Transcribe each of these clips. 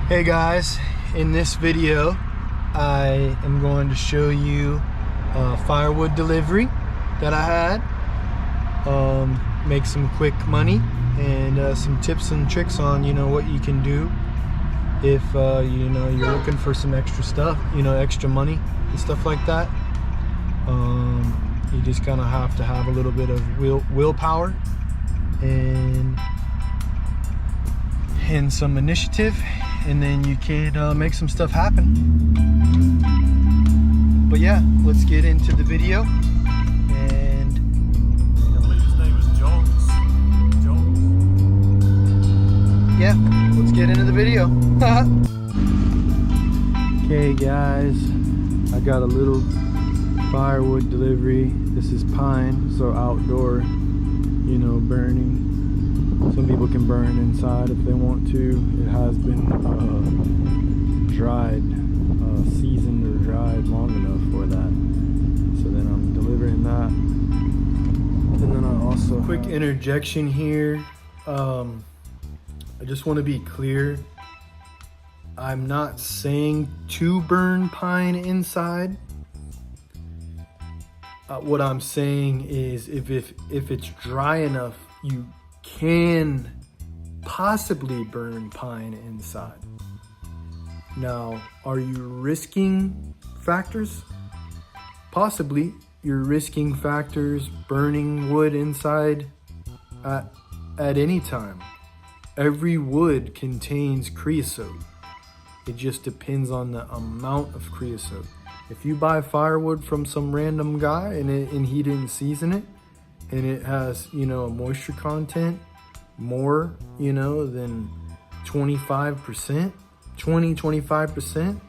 Hey guys, in this video I am going to show you a firewood delivery that I had. Make some quick money and some tips and tricks on what you can do if you're looking for some extra stuff, extra money and stuff like that. You just kind of have to have a little bit of willpower and some initiative, and then you can make some stuff happen. But yeah, let's get into the video. And I believe his name is Jones. Yeah, let's get into the video. Okay guys, I got a little firewood delivery. This is pine, so outdoor, burning. Some people can burn inside if they want to. It has been dried, seasoned or dried long enough for that. So then I'm delivering that. And then I also quick interjection here. I just want to be clear. I'm not saying to burn pine inside. What I'm saying is if it's dry enough, you can possibly burn pine inside. Now, are you risking factors? Possibly. You're risking factors burning wood inside at any time. Every wood contains creosote. It just depends on the amount of creosote. If you buy firewood from some random guy and he didn't season it, and it has, a moisture content more, than 25%, 25%,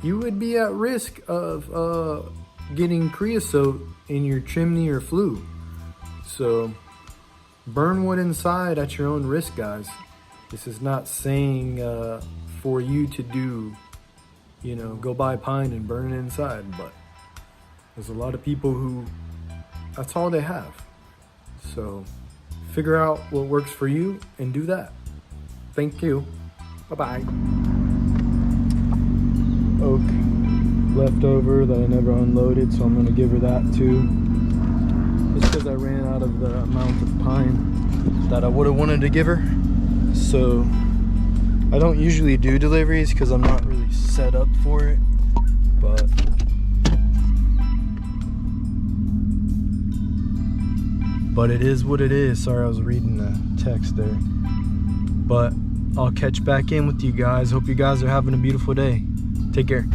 you would be at risk of getting creosote in your chimney or flue. So burn wood inside at your own risk, guys. This is not saying for you to do, go buy pine and burn it inside, but there's a lot of people who that's all they have. So figure out what works for you and do that. Thank you. Bye-bye. Oak leftover that I never unloaded, so I'm gonna give her that too. Just because I ran out of the amount of pine that I would have wanted to give her. So I don't usually do deliveries because I'm not really set up for it, but it is what it is. Sorry, I was reading the text there. But I'll catch back in with you guys. Hope you guys are having a beautiful day. Take care.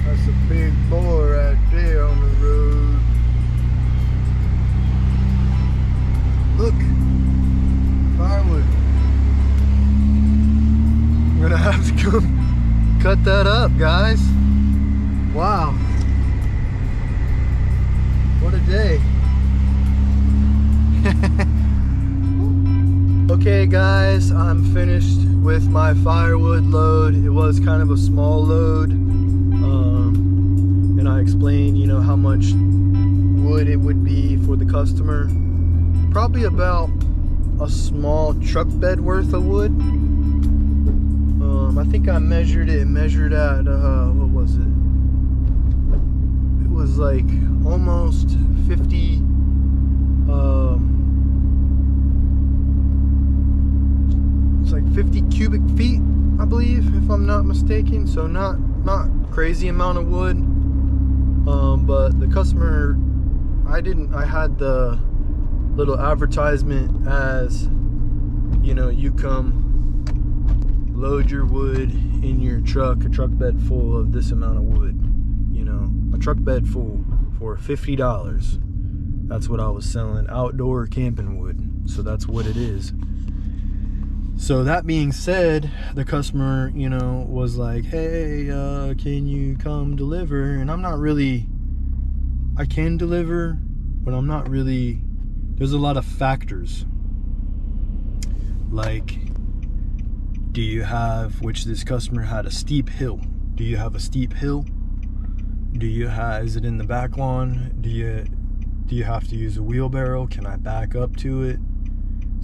That's a big boy right there on the road. Look, firewood. I'm gonna have to come cut that up, guys. Wow. What a day. Okay guys, I'm finished with my firewood load. It was kind of a small load. And I explained, how much wood it would be for the customer. Probably about a small truck bed worth of wood. I think I measured it. It measured at, what was it? It was like almost 50, it's like 50 cubic feet, I believe, if I'm not mistaken. So not crazy amount of wood. But the customer, I had the little advertisement as, you come load your wood in your truck, a truck bed full of this amount of wood, a truck bed full for $50. That's what I was selling, outdoor camping wood. So that's what it is. So that being said, the customer, was like, hey, can you come deliver? And I'm not really, I can deliver, but I'm not really, there's a lot of factors. Like, do you have, which this customer had a steep hill. Do you have a steep hill? Do you have, is it in the back lawn? Do you have to use a wheelbarrow? Can I back up to it?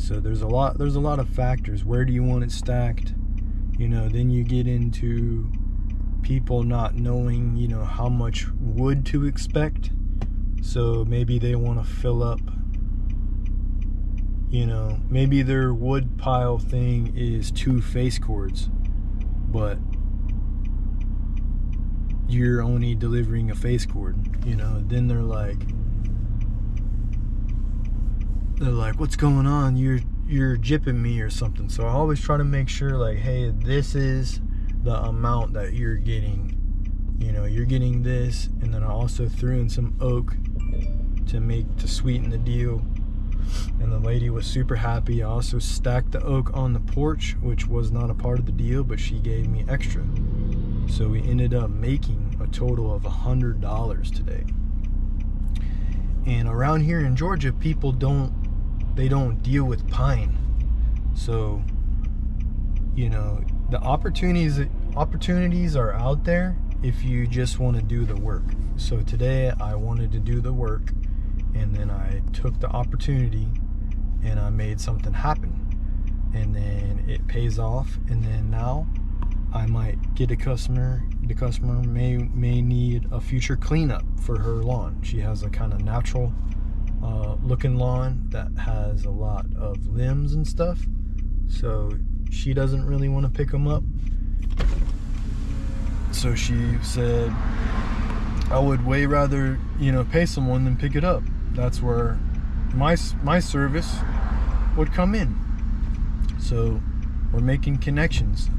So there's a lot of factors. Where do you want it stacked? You know, then you get into people not knowing, you know, how much wood to expect. So maybe they want to fill up, you know, maybe their wood pile thing is 2 face cords, but you're only delivering a face cord, you know. Then they're like, what's going on? You're jipping me or something. So I always try to make sure, like, hey, this is the amount that you're getting. You know, you're getting this, and then I also threw in some oak to sweeten the deal. And the lady was super happy. I also stacked the oak on the porch, which was not a part of the deal, but she gave me extra. So we ended up making a total of $100 today. And around here in Georgia, people don't deal with pine. So, you know, the opportunities are out there if you just want to do the work. So today I wanted to do the work, and then I took the opportunity and I made something happen, and then it pays off. And then now I might get a customer. The customer may need a future cleanup for her lawn. She has a kind of natural looking lawn that has a lot of limbs and stuff, so she doesn't really want to pick them up. So she said, I would way rather, you know, pay someone than pick it up. That's where my service would come in. So we're making connections.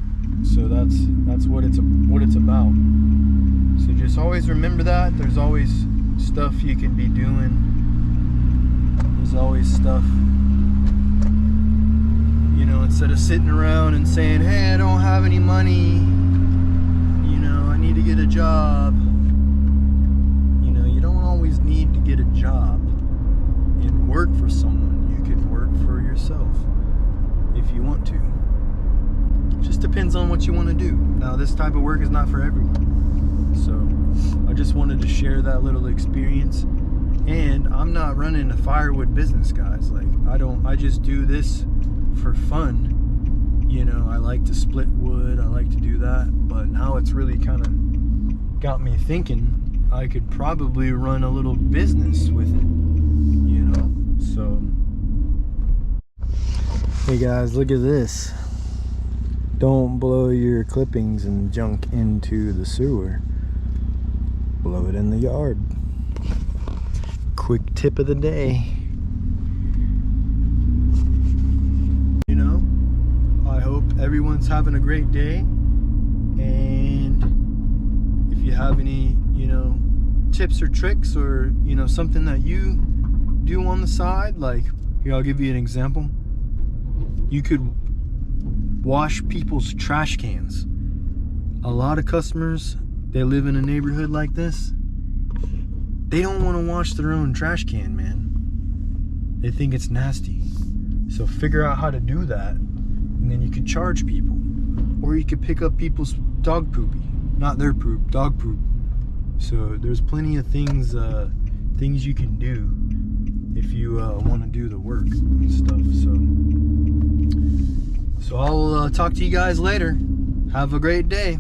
So that's what it's about. So just always remember that there's always stuff you can be doing. There's always stuff, you know, instead of sitting around and saying, hey, I don't have any money, you know, I need to get a job. You know, you don't always need to get a job and work for someone. You can work for yourself if you want to. Just depends on what you want to do. Now, this type of work is not for everyone. So I just wanted to share that little experience. And I'm not running a firewood business, guys. Like, I just do this for fun. You know, I like to split wood, I like to do that. But now it's really kind of got me thinking I could probably run a little business with it, you know. So, hey guys, look at this. Don't blow your clippings and junk into the sewer. Blow it in the yard. Quick tip of the day. You know, I hope everyone's having a great day. And if you have any, you know, tips or tricks, or, you know, something that you do on the side, like, here, I'll give you an example. You could wash people's trash cans. A lot of customers, they live in a neighborhood like this, they don't want to wash their own trash can, man. They think it's nasty. So figure out how to do that, and then you could charge people. Or you could pick up people's dog poopy. Not their poop, dog poop. So there's plenty of things you can do if you want to do the work and stuff. So I'll talk to you guys later. Have a great day.